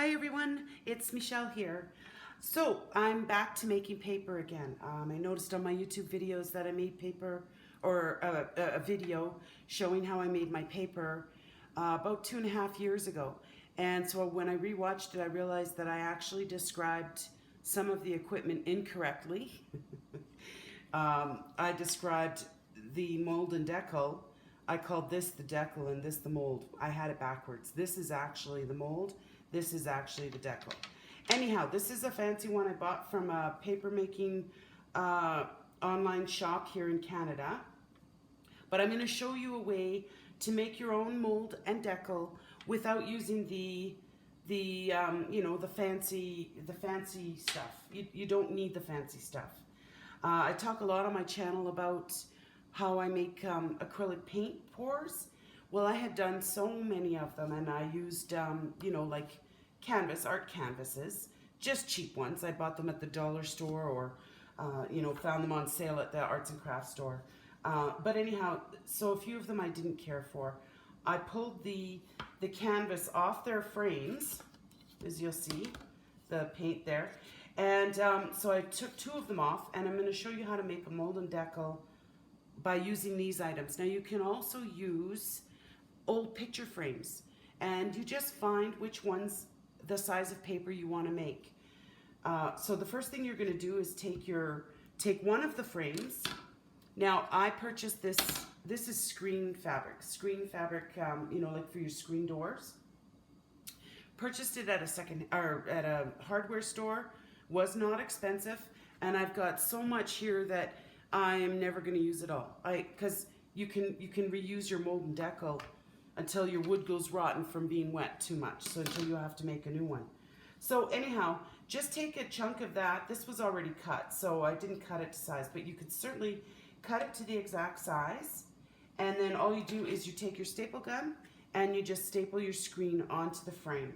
Hi everyone, it's Michelle here. So I'm back to making paper again. I noticed on my YouTube videos that I made paper, or a video showing how I made my paper about 2.5 years ago. And so when I rewatched it, I realized that I actually described some of the equipment incorrectly. I described the mold and deckle. I called this the deckle and this the mold. I had it backwards. This is actually the mold. This is actually the deckle. Anyhow, this is a fancy one I bought from a paper making online shop here in Canada. But I'm going to show you a way to make your own mold and deckle without using the fancy stuff. You don't need the fancy stuff. I talk a lot on my channel about how I make acrylic paint pours. Well, I had done so many of them, and I used, like art canvases, just cheap ones. I bought them at the dollar store or, found them on sale at the arts and crafts store. But anyhow, so a few of them I didn't care for. I pulled the canvas off their frames, as you'll see, the paint there. And so I took 2 of them off, and I'm going to show you how to make a mold and deckle by using these items. Now you can also use old picture frames, and you just find which one's the size of paper you want to make. So the first thing you're going to do is take one of the frames. Now I purchased this is screen fabric, like for your screen doors. Purchased it at a hardware store. Was not expensive, and I've got so much here that I am never going to use it all. Because you can reuse your mold and deckle until your wood goes rotten from being wet too much, so until you have to make a new one. So anyhow, just take a chunk of that. This was already cut, so I didn't cut it to size, but you could certainly cut it to the exact size, and then all you do is you take your staple gun and you just staple your screen onto the frame.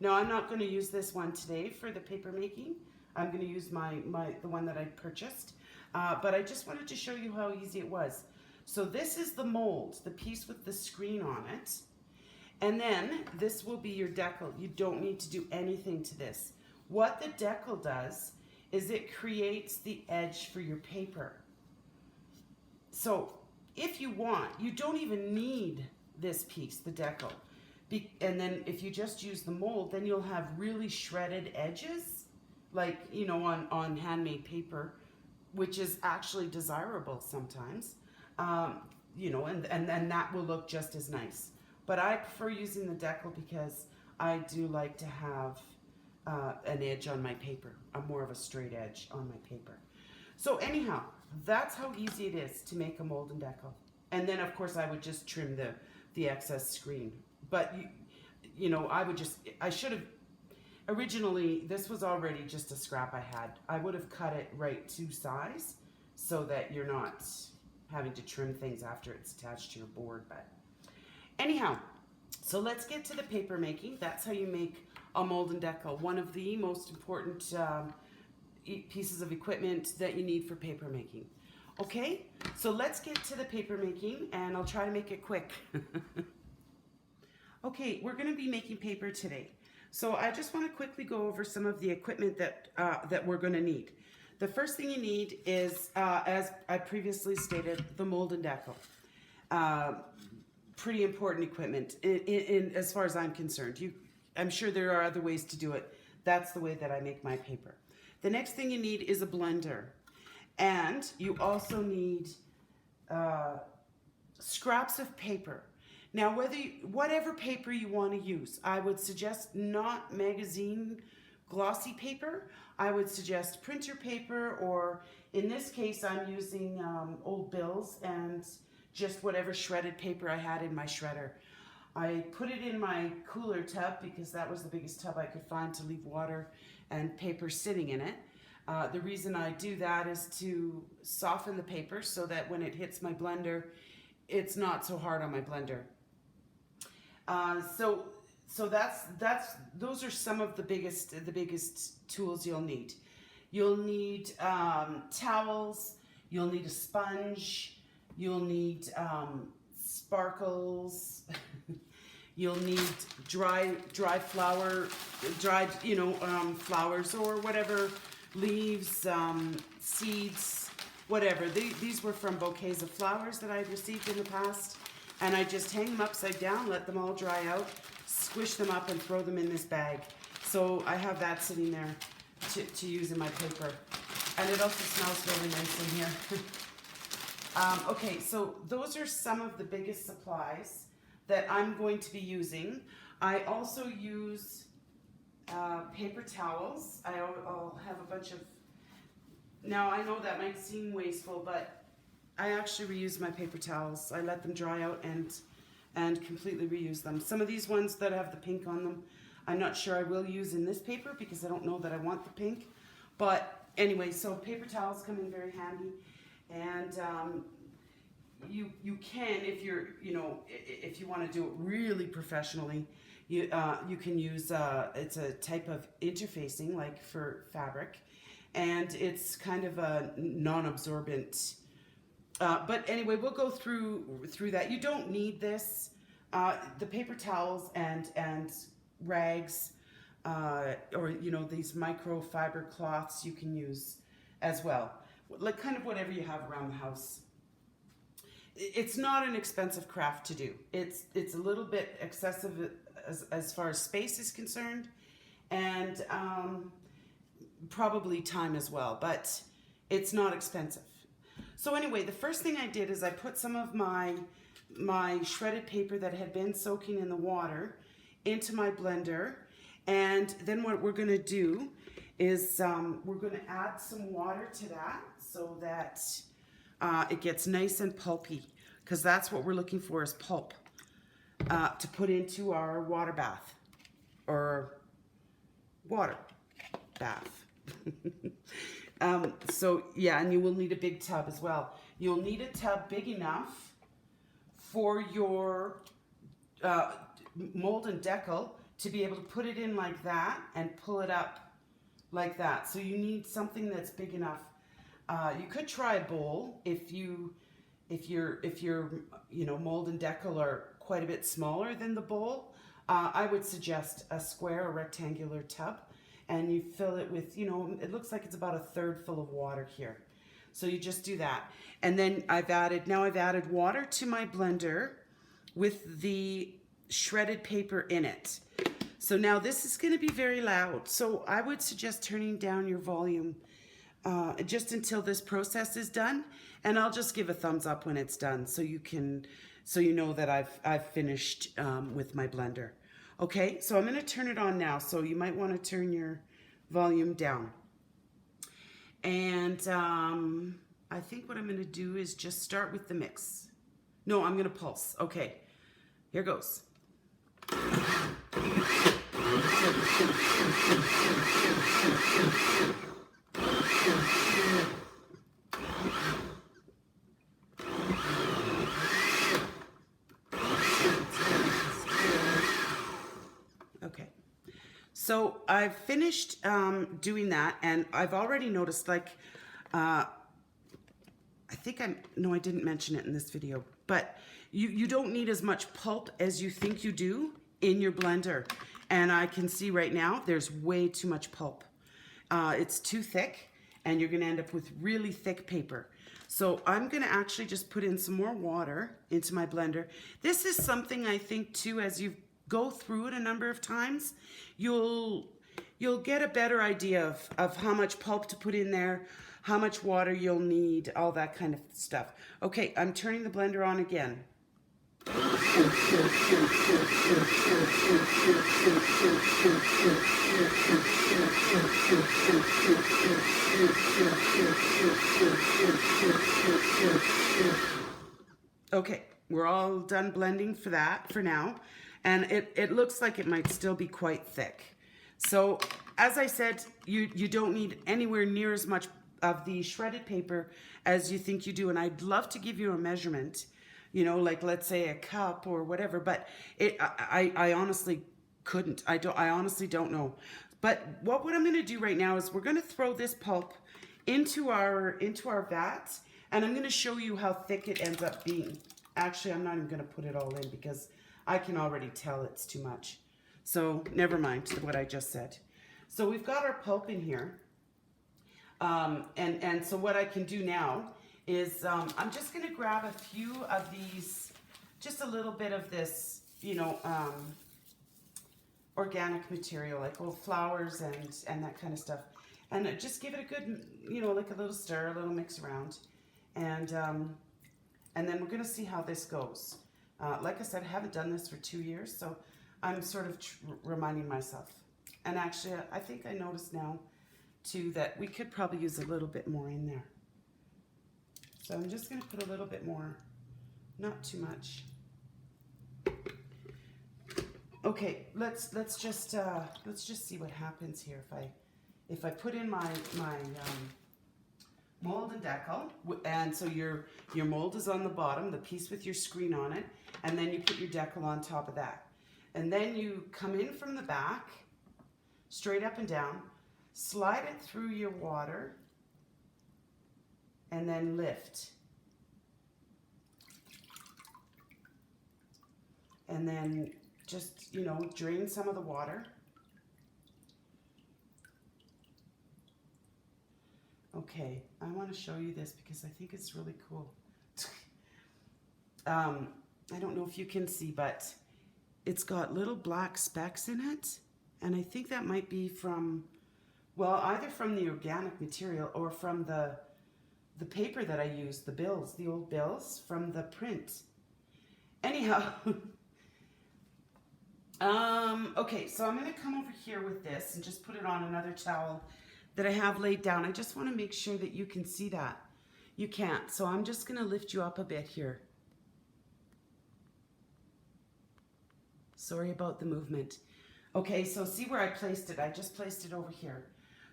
Now I'm not going to use this one today for the paper making. I'm going to use the one that I purchased, but I just wanted to show you how easy it was. So this is the mold, the piece with the screen on it. And then this will be your deckle. You don't need to do anything to this. What the deckle does is it creates the edge for your paper. So if you want, you don't even need this piece, the deckle. And then if you just use the mold, then you'll have really shredded edges, like, on handmade paper, which is actually desirable sometimes. And that will look just as nice. But I prefer using the deckle because I do like to have an edge on my paper, more of a straight edge on my paper. So anyhow, that's how easy it is to make a mold and deckle. And then of course I would just trim the excess screen. But I should have, originally this was already just a scrap I had. I would have cut it right to size so that you're not having to trim things after it's attached to your board. But anyhow, so let's get to the paper making. That's how you make a mold and deckle, one of the most important pieces of equipment that you need for paper making. Okay, so let's get to the paper making, and I'll try to make it quick. Okay, we're going to be making paper today. So I just want to quickly go over some of the equipment that we're going to need. The first thing you need is, as I previously stated, the mold and deckle. Pretty important equipment as far as I'm concerned. I'm sure there are other ways to do it. That's the way that I make my paper. The next thing you need is a blender. And you also need scraps of paper. Now, whatever paper you want to use, I would suggest not magazine glossy paper. I would suggest printer paper, or in this case, I'm using old bills and just whatever shredded paper I had in my shredder. I put it in my cooler tub because that was the biggest tub I could find to leave water and paper sitting in it. The reason I do that is to soften the paper so that when it hits my blender, it's not so hard on my blender. So those are some of the biggest tools you'll need. You'll need towels. You'll need a sponge. You'll need sparkles. You'll need dried flowers or whatever, leaves, seeds, whatever. These were from bouquets of flowers that I'd received in the past, and I just hang them upside down, let them all dry out, squish them up, and throw them in this bag. So I have that sitting there to use in my paper, and it also smells really nice in here. Okay, so those are some of the biggest supplies that I'm going to be using. I also use paper towels. I'll have a bunch of, now I know that might seem wasteful, but I actually reuse my paper towels. I let them dry out and completely reuse them. Some of these ones that have the pink on them, I'm not sure I will use in this paper because I don't know that I want the pink. But anyway, so paper towels come in very handy. And you can, if you're, if you want to do it really professionally, you can use, it's a type of interfacing like for fabric, and it's kind of a non-absorbent, but anyway, we'll go through that. You don't need this. The paper towels and rags, or these microfiber cloths you can use as well, like kind of whatever you have around the house. It's not an expensive craft to do. It's a little bit excessive as far as space is concerned, and probably time as well, but it's not expensive. So anyway, the first thing I did is I put some of my shredded paper that had been soaking in the water into my blender, and then what we're going to do is we're going to add some water to that so that it gets nice and pulpy, because that's what we're looking for, is pulp to put into our water bath, or water bath. So yeah, and you will need a big tub as well. You'll need a tub big enough for your mold and deckle to be able to put it in like that and pull it up like that. So you need something that's big enough. You could try a bowl if your mold and deckle are quite a bit smaller than the bowl. I would suggest a square or rectangular tub, and you fill it with, it looks like it's about a third full of water here. So you just do that. And then I've added water to my blender with the shredded paper in it. So now this is going to be very loud. So I would suggest turning down your volume just until this process is done, and I'll just give a thumbs up when it's done, so you know that I've finished with my blender. Okay, so I'm going to turn it on now, so you might want to turn your volume down. And I think what I'm going to do is just start with the mix. No, I'm going to pulse. Okay, here goes. Okay, so I've finished doing that, and I've already noticed, like, I didn't mention it in this video, but you don't need as much pulp as you think you do in your blender. And I can see right now there's way too much pulp. It's too thick, and you're gonna end up with really thick paper. So I'm gonna actually just put in some more water into my blender. This is something I think too, as you go through it a number of times, you'll get a better idea of how much pulp to put in there, how much water you'll need, all that kind of stuff. Okay, I'm turning the blender on again. Okay, we're all done blending for now, and it looks like it might still be quite thick. So as I said, you don't need anywhere near as much of the shredded paper as you think you do, and I'd love to give you a measurement, like let's say a cup or whatever, but I honestly couldn't. I honestly don't know. But what I'm going to do right now is we're going to throw this pulp into our vat, and I'm going to show you how thick it ends up being. Actually, I'm not even going to put it all in because I can already tell it's too much. So never mind what I just said. So we've got our pulp in here. And so what I can do now is I'm just going to grab a few of these, just a little bit of this, you know, organic material, like old flowers and that kind of stuff. And just give it a good, you know, like a little stir, a little mix around. And then we're going to see how this goes. Like I said, I haven't done this for 2 years, so I'm sort of reminding myself. And actually, I think I noticed now, too, that we could probably use a little bit more in there. So I'm just going to put a little bit more, not too much. Okay, let's just see what happens here if I put in my mold and deckle, and so your mold is on the bottom, the piece with your screen on it, and then you put your deckle on top of that. And then you come in from the back, straight up and down, slide it through your water, and then lift. And then just, you know, drain some of the water. Okay, I want to show you this because I think it's really cool. I don't know if you can see, but it's got little black specks in it. And I think that might be from, well, either from the organic material or from the paper that I used, the bills, the old bills from the print. Anyhow, okay, so I'm going to come over here with this and just put it on another towel that I have laid down. I just want to make sure that you can see that. You can't, so I'm just going to lift you up a bit here. Sorry about the movement. Okay, so see where I placed it? I just placed it over here.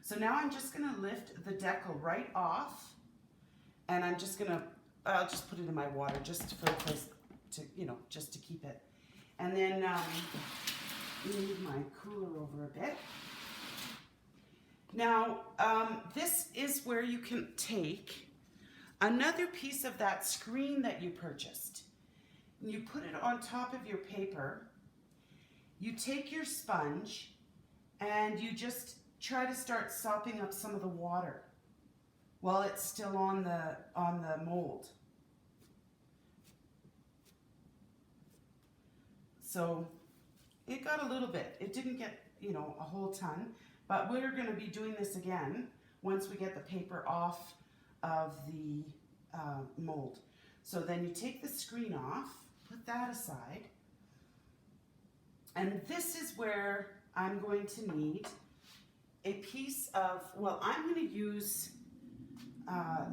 So now I'm just going to lift the deckle right off, and I'm just going to, I'll just put it in my water just for a place to, you know, just to keep it. And then move my cooler over a bit. Now, this is where you can take another piece of that screen that you purchased. And you put it on top of your paper. You take your sponge and you just try to start sopping up some of the water while it's still on the mold. So it got a little bit. It didn't get, you know, a whole ton, but we're going to be doing this again once we get the paper off of the mold. So then you take the screen off, put that aside, and this is where I'm going to need a piece of, well, I'm going to use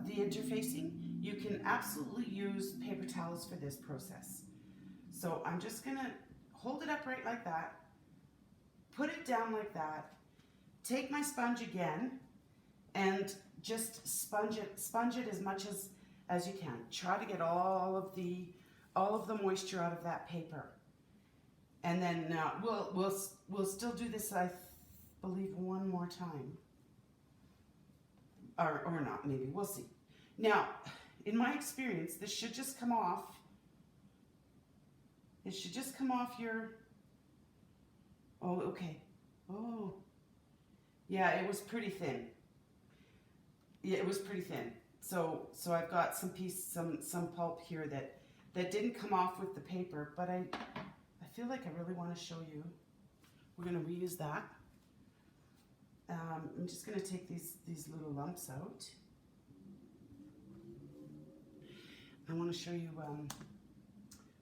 the interfacing. You can absolutely use paper towels for this process. So I'm just going to hold it upright like that, put it down like that, take my sponge again, and just sponge it as much as you can. Try to get all of the moisture out of that paper. And then we'll still do this, I believe, one more time. Or not, maybe. We'll see. Now, in my experience, this should just come off. It should just come off your... Oh, okay. Oh. Yeah, it was pretty thin. Yeah, it was pretty thin. So I've got some pulp here that didn't come off with the paper, but I feel like I really want to show you. We're going to reuse that. I'm just going to take these little lumps out. I want to show you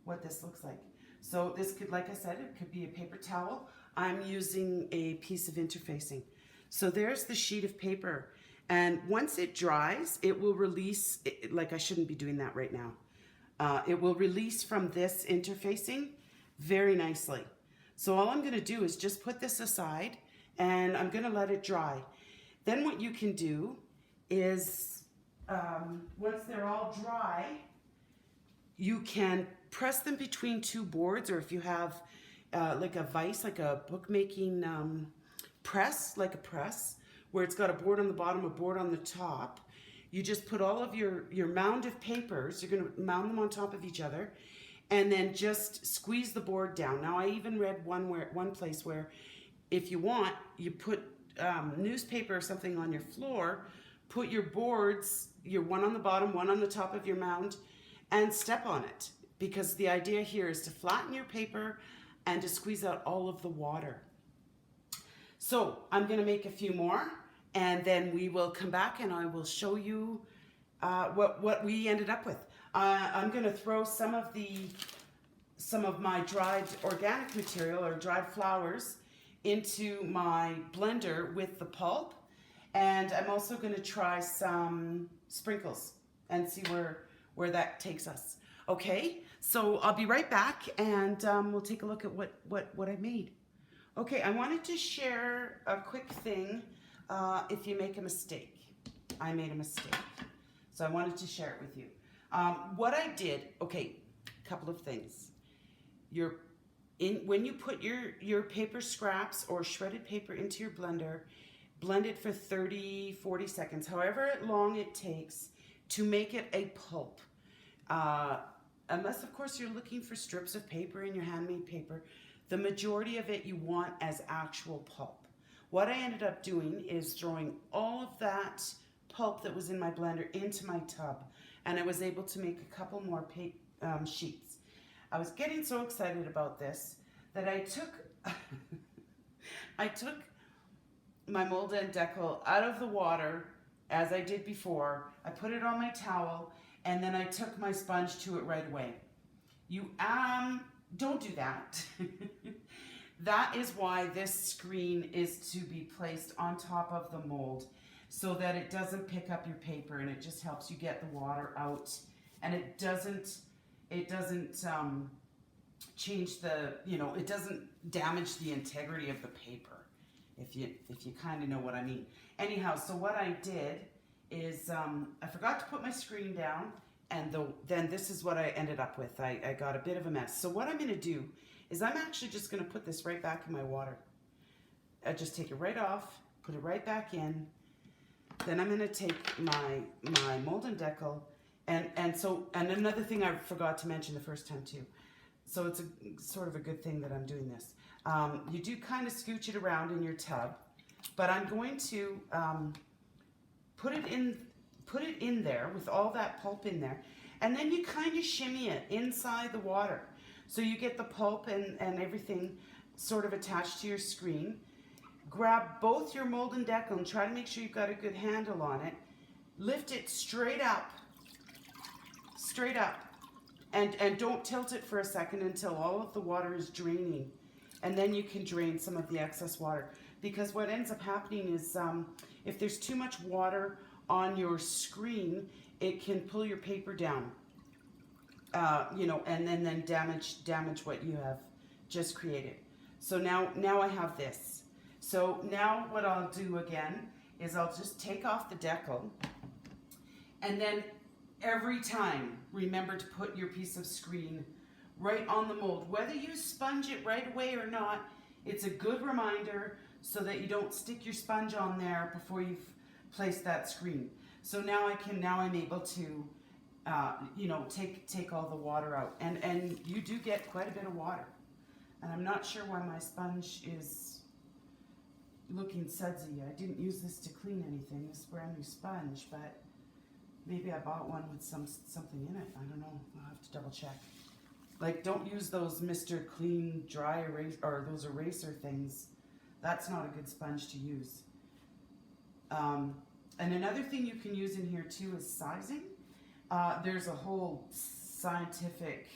what this looks like. So this could, like I said, it could be a paper towel. I'm using a piece of interfacing. So there's the sheet of paper. And once it dries, it will release, like I shouldn't be doing that right now. It will release from this interfacing very nicely. So all I'm going to do is just put this aside and I'm going to let it dry. Then what you can do is, once they're all dry, you can press them between two boards, or if you have like a vise, like a bookmaking press, like a press, where it's got a board on the bottom, a board on the top, you just put all of your mound of papers, you're going to mound them on top of each other, and then just squeeze the board down. Now I even read one place where if you want, you put newspaper or something on your floor, put your boards, your one on the bottom, one on the top of your mound, and step on it. Because the idea here is to flatten your paper and to squeeze out all of the water. So I'm going to make a few more, and then we will come back and I will show you what we ended up with. I'm going to throw some of my dried organic material or dried flowers into my blender with the pulp, and I'm also going to try some sprinkles and see where that takes us. Okay, so I'll be right back, and we'll take a look at what I made. Okay, I wanted to share a quick thing. If you make a mistake, I made a mistake, so I wanted to share it with you. What I did, okay, a couple of things. When you put your paper scraps or shredded paper into your blender, blend it for 30-40 seconds, however long it takes to make it a pulp. Unless, of course, you're looking for strips of paper in your handmade paper, the majority of it you want as actual pulp. What I ended up doing is throwing all of that pulp that was in my blender into my tub, and I was able to make a couple more sheets. I was getting so excited about this that I took my mold and deckle out of the water as I did before. I put it on my towel, and then I took my sponge to it right away. You don't do that. That is why this screen is to be placed on top of the mold, so that it doesn't pick up your paper, and it just helps you get the water out, and it doesn't change the, it doesn't damage the integrity of the paper, if you kind of know what I mean. Anyhow, so what I did is I forgot to put my screen down, and then this is what I ended up with. I got a bit of a mess. So what I'm going to do is I'm actually just going to put this right back in my water. I just take it right off, put it right back in. Then I'm going to take my mold and deckle, and another thing I forgot to mention the first time too. So it's sort of a good thing that I'm doing this. You do kind of scooch it around in your tub, but I'm going to put it in there with all that pulp in there, and then you kind of shimmy it inside the water, so you get the pulp and everything sort of attached to your screen. Grab both your mold and deckle and try to make sure you've got a good handle on it. Lift it straight up, and don't tilt it for a second until all of the water is draining, and then you can drain some of the excess water. Because what ends up happening is if there's too much water on your screen, it can pull your paper down, and then damage what you have just created. So now I have this. So now what I'll do again is I'll just take off the deckle, and then every time remember to put your piece of screen right on the mold. Whether you sponge it right away or not, it's a good reminder so that you don't stick your sponge on there before you've placed that screen. So now I'm able to take all the water out, and you do get quite a bit of water. And I'm not sure why my sponge is looking sudsy. I didn't use this to clean anything, this brand new sponge, but maybe I bought one with something in it. I don't know. I'll have to double check. Like, don't use those Mr. Clean Dry Erase or those eraser things. That's not a good sponge to use. And another thing you can use in here too is sizing. There's a whole scientific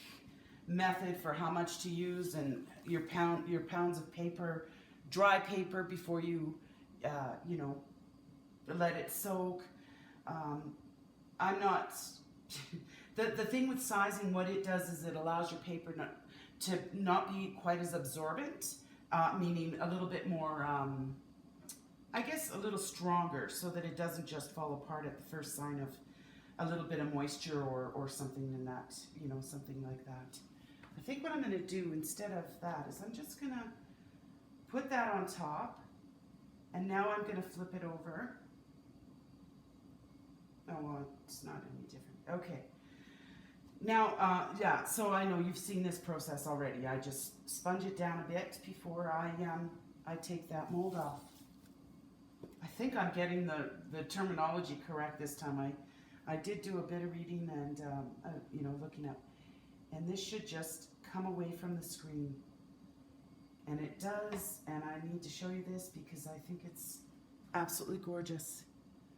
method for how much to use, and your pounds of paper, dry paper, before you let it soak. I'm not the thing with sizing, what it does is it allows your paper to not be quite as absorbent, meaning a little bit more I guess a little stronger, so that it doesn't just fall apart at the first sign of a little bit of moisture or something in that, something like that. I think what I'm going to do instead of that is I'm just going to put that on top, and now I'm going to flip it over. Oh, well, it's not any different. Okay. Now, yeah, so I know you've seen this process already. I just sponge it down a bit before I take that mold off. I think I'm getting the terminology correct this time. I did do a bit of reading and, you know, looking up. And this should just come away from the screen. And it does, and I need to show you this because I think it's absolutely gorgeous.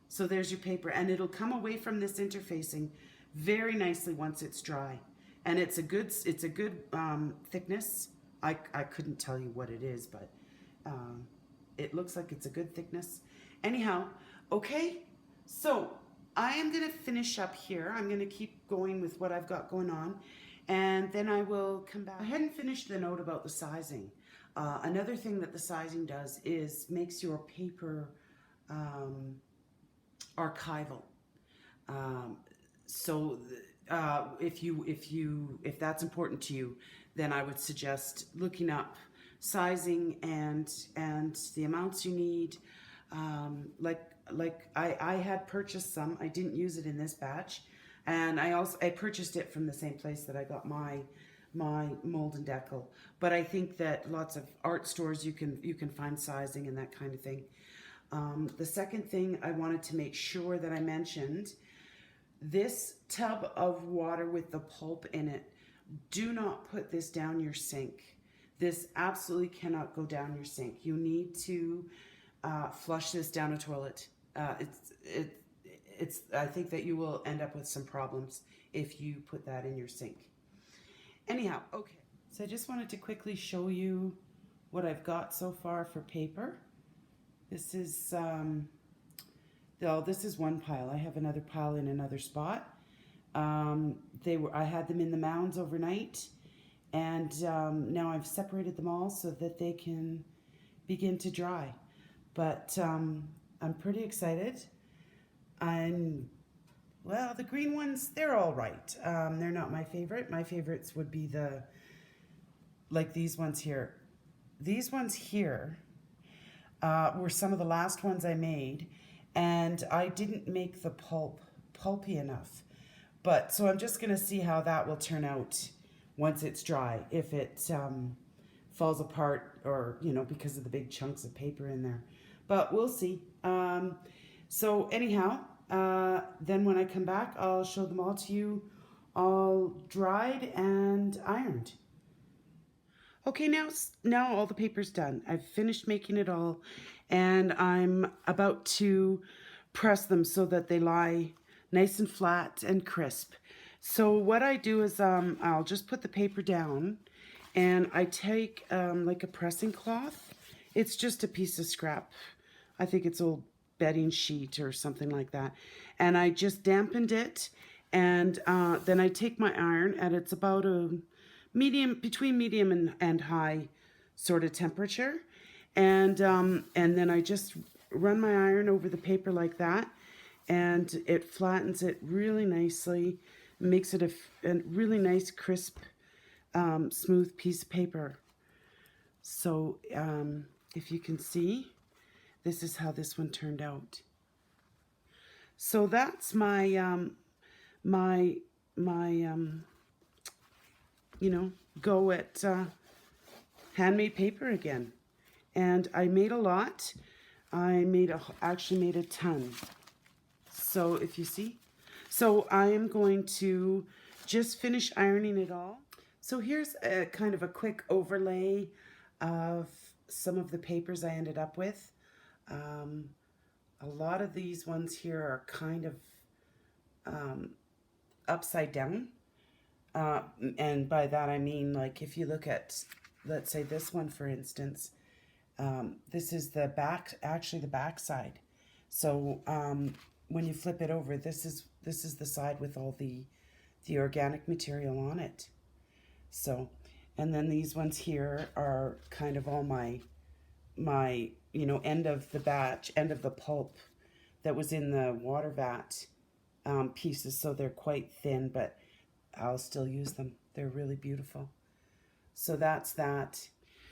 So there's your paper, and it'll come away from this interfacing very nicely once it's dry. And it's a good thickness. I couldn't tell you what it is, but it looks like it's a good thickness. Anyhow, okay, so I am going to finish up here. I'm going to keep going with what I've got going on, and then I will come back. I hadn't finished the note about the sizing. Another thing that the sizing does is makes your paper archival. If that's important to you, then I would suggest looking up sizing and the amounts you need. I had purchased some. I didn't use it in this batch, and I purchased it from the same place that I got my mold and deckle. But I think that lots of art stores you can find sizing and that kind of thing. The second thing I wanted to make sure that I mentioned, this tub of water with the pulp in it, do not put this down your sink. This absolutely cannot go down your sink. You need to flush this down a toilet. I think that you will end up with some problems if you put that in your sink. Anyhow, okay. So I just wanted to quickly show you what I've got so far for paper. This is this is one pile. I have another pile in another spot. I had them in the mounds overnight, and now I've separated them all so that they can begin to dry. But I'm pretty excited. Well, the green ones, they're all right. They're not my favorite. My favorites would be like these ones here. These ones here were some of the last ones I made, and I didn't make the pulpy enough. But so I'm just going to see how that will turn out once it's dry. If it falls apart, or because of the big chunks of paper in there. But we'll see. So anyhow, then when I come back, I'll show them all to you, all dried and ironed. Okay, now all the paper's done. I've finished making it all, and I'm about to press them so that they lie nice and flat and crisp. So what I do is I'll just put the paper down, and I take like a pressing cloth. It's just a piece of scrap. I think it's old bedding sheet or something like that. And I just dampened it, and then I take my iron, and it's about a between medium and high sort of temperature, and then I just run my iron over the paper like that, and it flattens it really nicely, makes it a really nice crisp smooth piece of paper. So if you can see, this is how this one turned out. So that's my go at handmade paper again. And I made a lot. I actually made a ton. So if you see, so I am going to just finish ironing it all. So here's a kind of a quick overlay of some of the papers I ended up with. A lot of these ones here are kind of upside down. And by that I mean, like, if you look at, let's say this one for instance, this is the back, actually the back side. So when you flip it over, this is the side with all the organic material on it. So, and then these ones here are kind of all my end of the batch, end of the pulp that was in the water vat pieces. So they're quite thin, but I'll still use them. They're really beautiful. So that's that.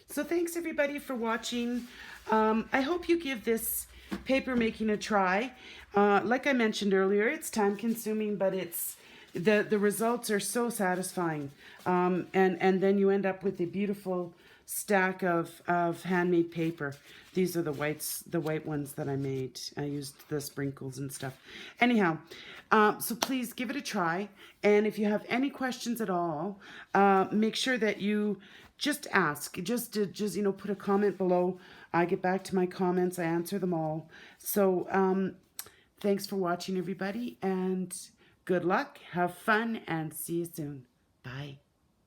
So thanks everybody for watching. I hope you give this paper making a try. Like I mentioned earlier, it's time consuming, but it's the results are so satisfying. And then you end up with a beautiful stack of handmade paper. These are the white ones that I made. I used the sprinkles and stuff. Anyhow, so please give it a try. And if you have any questions at all, make sure that you just ask. Just put a comment below. I get back to my comments. I answer them all. So thanks for watching, everybody, and good luck. Have fun, and see you soon. Bye.